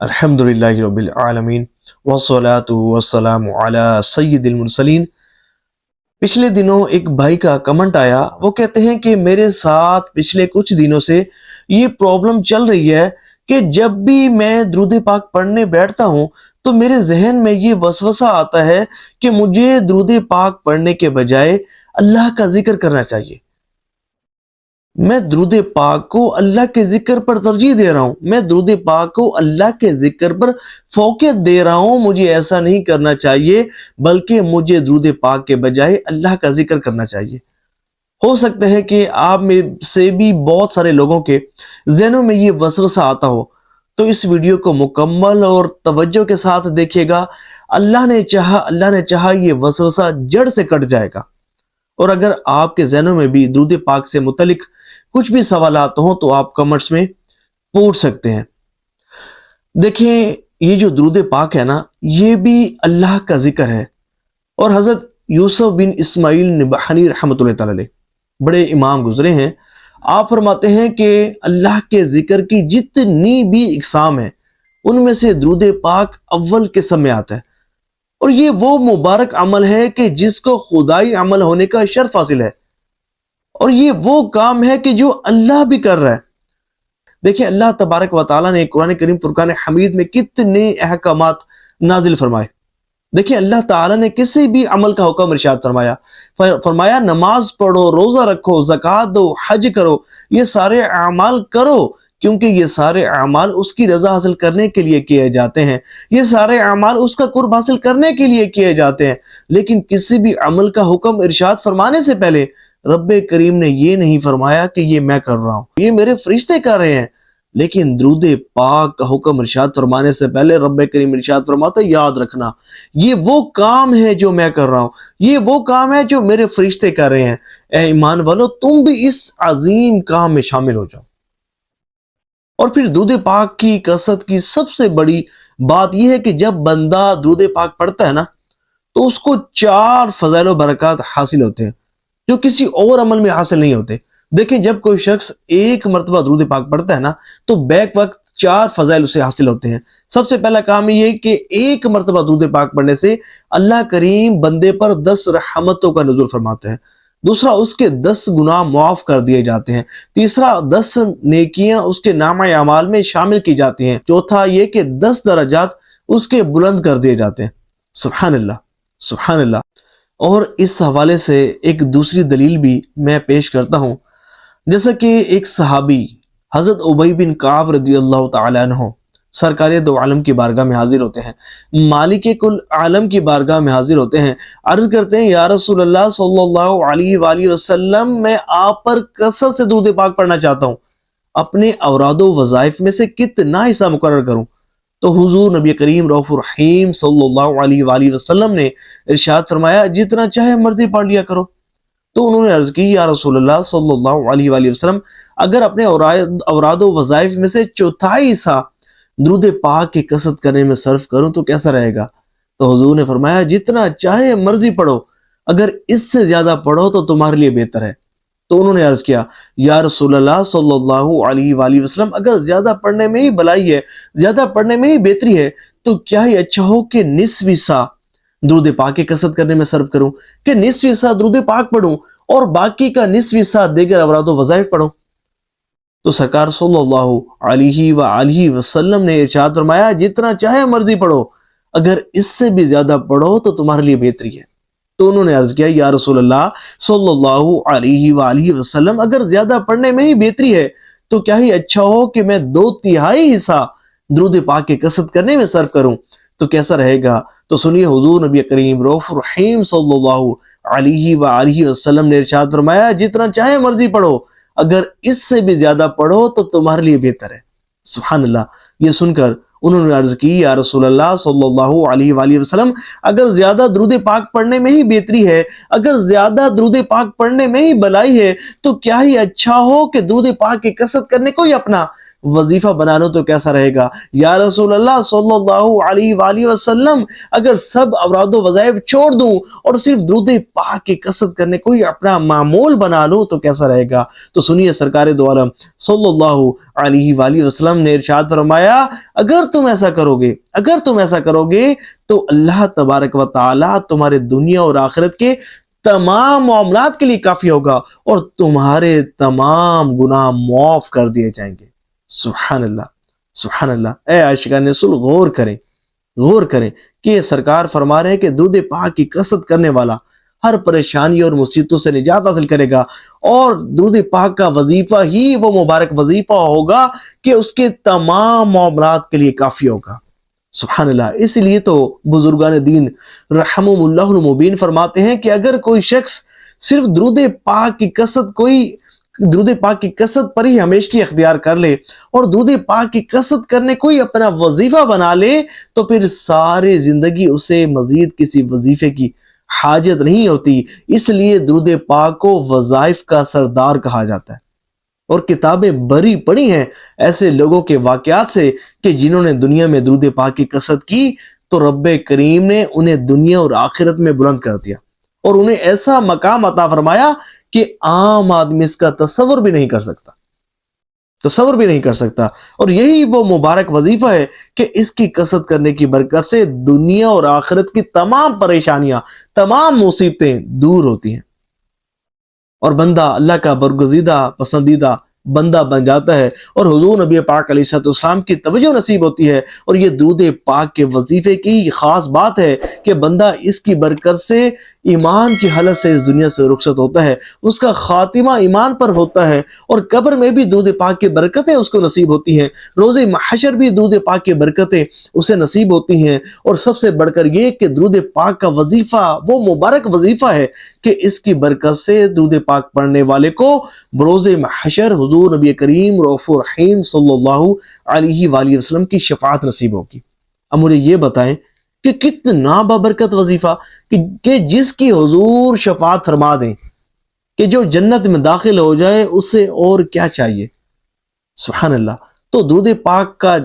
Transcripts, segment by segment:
الحمدللہ رب العالمین والصلاة والسلام علی سید المرسلین۔ پچھلے دنوں ایک بھائی کا کمنٹ آیا، وہ کہتے ہیں کہ میرے ساتھ پچھلے کچھ دنوں سے یہ پرابلم چل رہی ہے کہ جب بھی میں درود پاک پڑھنے بیٹھتا ہوں تو میرے ذہن میں یہ وسوسہ آتا ہے کہ مجھے درود پاک پڑھنے کے بجائے اللہ کا ذکر کرنا چاہیے۔ میں درود پاک کو اللہ کے ذکر پر ترجیح دے رہا ہوں، میں درود پاک کو اللہ کے ذکر پر فوقیت دے رہا ہوں۔ مجھے ایسا نہیں کرنا چاہیے، بلکہ مجھے درود پاک کے بجائے اللہ کا ذکر کرنا چاہیے۔ ہو سکتا ہے کہ آپ میں سے بھی بہت سارے لوگوں کے ذہنوں میں یہ وسوسہ آتا ہو، تو اس ویڈیو کو مکمل اور توجہ کے ساتھ دیکھیے گا۔ اللہ نے چاہا یہ وسوسہ جڑ سے کٹ جائے گا۔ اور اگر آپ کے ذہنوں میں بھی درود پاک سے متعلق کچھ بھی سوالات ہوں تو آپ کمنٹس میں پوچھ سکتے ہیں۔ دیکھیں، یہ جو درود پاک ہے نا، یہ بھی اللہ کا ذکر ہے۔ اور حضرت یوسف بن اسماعیل نبہانی رحمۃ اللہ تعالی علیہ بڑے امام گزرے ہیں، آپ فرماتے ہیں کہ اللہ کے ذکر کی جتنی بھی اقسام ہیں ان میں سے درود پاک اول قسم میں آتا ہے، اور یہ وہ مبارک عمل ہے کہ جس کو خدائی عمل ہونے کا شرف حاصل ہے، اور یہ وہ کام ہے کہ جو اللہ بھی کر رہا ہے۔ دیکھیں، اللہ تبارک و تعالیٰ نے قرآن کریم فرقان حمید میں کتنے احکامات نازل فرمائے۔ دیکھیں، اللہ تعالیٰ نے کسی بھی عمل کا حکم ارشاد فرمایا نماز پڑھو، روزہ رکھو، زکوٰۃ دو، حج کرو، یہ سارے اعمال کرو، کیونکہ یہ سارے اعمال اس کی رضا حاصل کرنے کے لیے کیے جاتے ہیں، یہ سارے اعمال اس کا قرب حاصل کرنے کے لیے کیے جاتے ہیں۔ لیکن کسی بھی عمل کا حکم ارشاد فرمانے سے پہلے رب کریم نے یہ نہیں فرمایا کہ یہ میں کر رہا ہوں، یہ میرے فرشتے کر رہے ہیں۔ لیکن درود پاک کا حکم ارشاد فرمانے سے پہلے رب کریم ارشاد فرماتا ہے یاد رکھنا یہ وہ کام ہے جو میں کر رہا ہوں، یہ وہ کام ہے جو میرے فرشتے کر رہے ہیں۔ اے ایمان والو، تم بھی اس عظیم کام میں شامل ہو جاؤ۔ اور پھر درود پاک کی کثرت کی سب سے بڑی بات یہ ہے کہ جب بندہ درود پاک پڑھتا ہے نا تو اس کو 4 فضائل و برکات حاصل ہوتے ہیں جو کسی اور عمل میں حاصل نہیں ہوتے۔ دیکھیں، جب کوئی شخص ایک مرتبہ درود پاک پڑھتا ہے نا تو بیک وقت 4 فضائل اسے حاصل ہوتے ہیں۔ سب سے پہلا کام یہ ہے کہ ایک مرتبہ درود پاک پڑھنے سے اللہ کریم بندے پر 10 رحمتوں کا نزول فرماتا ہے۔ دوسرا، اس کے 10 گناہ معاف کر دیے جاتے ہیں۔ تیسرا، 10 نیکیاں اس کے نامہ اعمال میں شامل کی جاتی ہیں۔ چوتھا یہ کہ 10 درجات اس کے بلند کر دیے جاتے ہیں۔ سبحان اللہ، سبحان اللہ۔ اور اس حوالے سے ایک دوسری دلیل بھی میں پیش کرتا ہوں، جیسا کہ ایک صحابی حضرت ابی بن کعب رضی اللہ تعالی عنہ سرکار دو عالم کی بارگاہ میں حاضر ہوتے ہیں، مالک کل عالم کی بارگاہ میں حاضر ہوتے ہیں، عرض کرتے ہیں یا رسول اللہ صلی اللہ علیہ وآلہ وسلم، میں آپ پر کثرت سے درود پاک پڑھنا چاہتا ہوں، اپنے اوراد و وظائف میں سے کتنا حصہ مقرر کروں؟ تو حضور نبی کریم رؤوف الرحیم صلی اللہ علیہ وآلہ وسلم نے ارشاد فرمایا جتنا چاہے مرضی پڑھ لیا کرو۔ تو انہوں نے عرض کی یا رسول اللہ صلی اللہ علیہ وآلہ وسلم، اگر اپنے اوراد و وظائف میں سے چوتھائی حصہ درود پاک کی کثرت کرنے میں صرف کروں تو کیسا رہے گا؟ تو حضور نے فرمایا جتنا چاہے مرضی پڑھو، اگر اس سے زیادہ پڑھو تو تمہارے لیے بہتر ہے۔ تو انہوں نے عرض کیا یا رسول اللہ صلی اللہ علیہ وآلہ وسلم، اگر زیادہ پڑھنے میں ہی بھلائی ہے، زیادہ پڑھنے میں ہی بہتری ہے، تو کیا ہی اچھا ہو کہ نصف حصہ درود پاک کی کثرت کرنے میں صرف کروں، کہ نصف حصہ درود پاک پڑھوں اور باقی کا نصف حصہ دیگر اوراد و وظائف پڑھوں۔ تو سرکار صلی اللہ علیہ وآلہ وسلم نے ارشاد فرمایا جتنا چاہے مرضی پڑھو، اگر اس سے بھی زیادہ پڑھو تو تمہارے لیے بہتری ہے۔ تو انہوں نے عرض کیا یا رسول اللہ صلی اللہ علیہ وآلہ وسلم، اگر زیادہ پڑھنے میں ہی بہتری ہے تو کیا ہی اچھا ہو کہ میں 2/3 حصہ درود پاک کی کثرت کرنے میں صرف کروں تو کیسا رہے گا؟ تو سنیے، حضور نبی کریم رؤوف الرحیم صلی اللہ علیہ وآلہ وسلم نے ارشاد فرمایا جتنا چاہے مرضی پڑھو، اگر اس سے بھی زیادہ پڑھو تو تمہارے لیے بہتر ہے۔ سبحان اللہ۔ یہ سن کر انہوں نے عرض کی یا رسول اللہ صلی اللہ علیہ وآلہ وسلم، اگر زیادہ درود پاک پڑھنے میں ہی بہتری ہے، اگر زیادہ درود پاک پڑھنے میں ہی بھلائی ہے، تو کیا ہی اچھا ہو کہ درود پاک کی کثرت کرنے کو ہی اپنا وظیفہ بنا لوں تو کیسا رہے گا؟ یا رسول اللہ صلی اللہ علیہ وآلہ وسلم، اگر سب اوراد و وظائف چھوڑ دوں اور صرف درود پاک کی کثرت کرنے کو ہی اپنا معمول بنا لوں تو کیسا رہے گا؟ تو سنیے سرکار دو عالم صلی اللہ علیہ وآلہ وسلم نے ارشاد فرمایا، اگر تم ایسا کرو گے تو اللہ تبارک و تعالی تمہارے دنیا اور آخرت کے تمام معاملات کے لیے کافی ہوگا اور تمہارے تمام گناہ معاف کر دیے جائیں گے۔ سبحان اللہ، سبحان اللہ۔ اے عاشقان رسول، غور کریں کہ سرکار فرما رہے ہیں کہ درود پاک کی کثرت کرنے والا ہر پریشانی اور مصیبتوں سے نجات حاصل کرے گا، اور درود پاک کا وظیفہ ہی وہ مبارک وظیفہ ہوگا کہ اس کے تمام معاملات کے لیے کافی ہوگا۔ سبحان اللہ۔ اس لیے تو بزرگان دین رحمہم اللہ المبین فرماتے ہیں کہ اگر کوئی شخص صرف درود پاک کی کثرت پر ہی ہمیشگی اختیار کر لے اور درود پاک کی کثرت کرنے کو ہی اپنا وظیفہ بنا لے تو پھر ساری زندگی اسے مزید کسی وظیفے کی حاجت نہیں ہوتی۔ اس لیے درود پاک کو وظائف کا سردار کہا جاتا ہے، اور کتابیں بھری پڑی ہیں ایسے لوگوں کے واقعات سے کہ جنہوں نے دنیا میں درود پاک کی کثرت کی تو رب کریم نے انہیں دنیا اور آخرت میں بلند کر دیا اور انہیں ایسا مقام عطا فرمایا کہ عام آدمی اس کا تصور بھی نہیں کر سکتا۔ اور یہی وہ مبارک وظیفہ ہے کہ اس کی کثرت کرنے کی برکت سے دنیا اور آخرت کی تمام پریشانیاں، تمام مصیبتیں دور ہوتی ہیں اور بندہ اللہ کا برگزیدہ پسندیدہ بندہ بن جاتا ہے، اور حضور نبی پاک علیہ الصلوۃ والسلام کی توجہ نصیب ہوتی ہے۔ اور یہ درود پاک کے وظیفے کی خاص بات ہے کہ بندہ اس کی برکت سے ایمان کی حالت سے اس دنیا سے رخصت ہوتا ہے، اس کا خاتمہ ایمان پر ہوتا ہے، اور قبر میں بھی درود پاک کی برکتیں اس کو نصیب ہوتی ہیں، روز محشر بھی درود پاک کی برکتیں اسے نصیب ہوتی ہیں۔ اور سب سے بڑھ کر یہ کہ درود پاک کا وظیفہ وہ مبارک وظیفہ ہے کہ اس کی برکت سے درود پاک پڑھنے والے کو بروز محشر حضور نبی کریم رؤوف الرحیم صلی اللہ علیہ وآلہ وسلم کی شفاعت نصیب ہوگی۔ اب مجھے یہ بتائیں کہ کتنا بابرکت وظیفہ کہ جس کی حضور شفاعت فرما دیں کہ جو جنت میں داخل ہو جائے، اسے اور کیا چاہیے؟ سبحان اللہ۔ تو درود پاک کا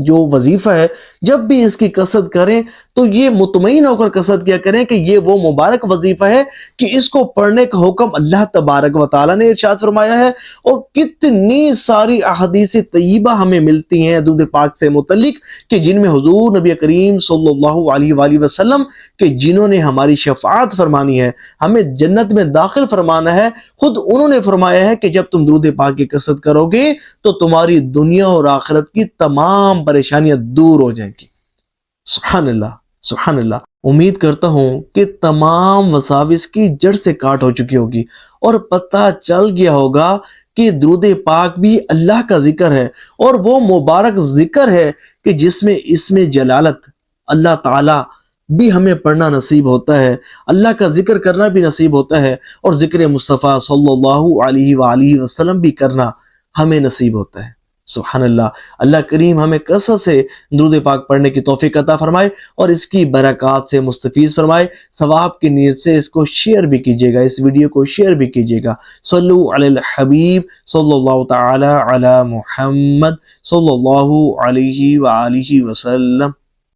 جو وظیفہ ہے، جب بھی اس کی کثرت کریں تو یہ مطمئن ہو کر کثرت کیا کریں کہ یہ وہ مبارک وظیفہ ہے کہ اس کو پڑھنے کا حکم اللہ تبارک و تعالیٰ نے ارشاد فرمایا ہے، اور کتنی ساری احادیث طیبہ ہمیں ملتی ہیں درود پاک سے متعلق کہ جن میں حضور نبی کریم صلی اللہ علیہ وآلہ وسلم کہ جنہوں نے ہماری شفاعت فرمانی ہے، ہمیں جنت میں داخل فرمانا ہے، خود انہوں نے فرمایا ہے کہ جب تم درود پاک کی کثرت کرو گے تو تمہاری دنیا اور آخرت کی تمام پریشانیاں دور ہو جائیں گی۔ سبحان اللہ، سبحان اللہ۔ امید کرتا ہوں کہ تمام وساوس کی جڑ سے کاٹ ہو چکی ہوگی اور پتہ چل گیا ہوگا کہ درود پاک بھی اللہ کا ذکر ہے، اور وہ مبارک ذکر ہے کہ جس میں اسم جلالت اللہ تعالی بھی ہمیں پڑھنا نصیب ہوتا ہے، اللہ کا ذکر کرنا بھی نصیب ہوتا ہے، اور ذکر مصطفیٰ صلی اللہ علیہ وآلہ وسلم بھی کرنا ہمیں نصیب ہوتا ہے۔ سبحان اللہ۔ اللہ کریم ہمیں کثرت سے درود پاک پڑھنے کی توفیق عطا فرمائے اور اس کی برکات سے مستفیض فرمائے۔ ثواب کی نیت سے اس کو شیئر بھی کیجیے گا، اس ویڈیو کو شیئر بھی کیجیے گا۔ صلو علی الحبیب صلی اللہ تعالی علی محمد صلی اللہ علیہ وآلہ وسلم۔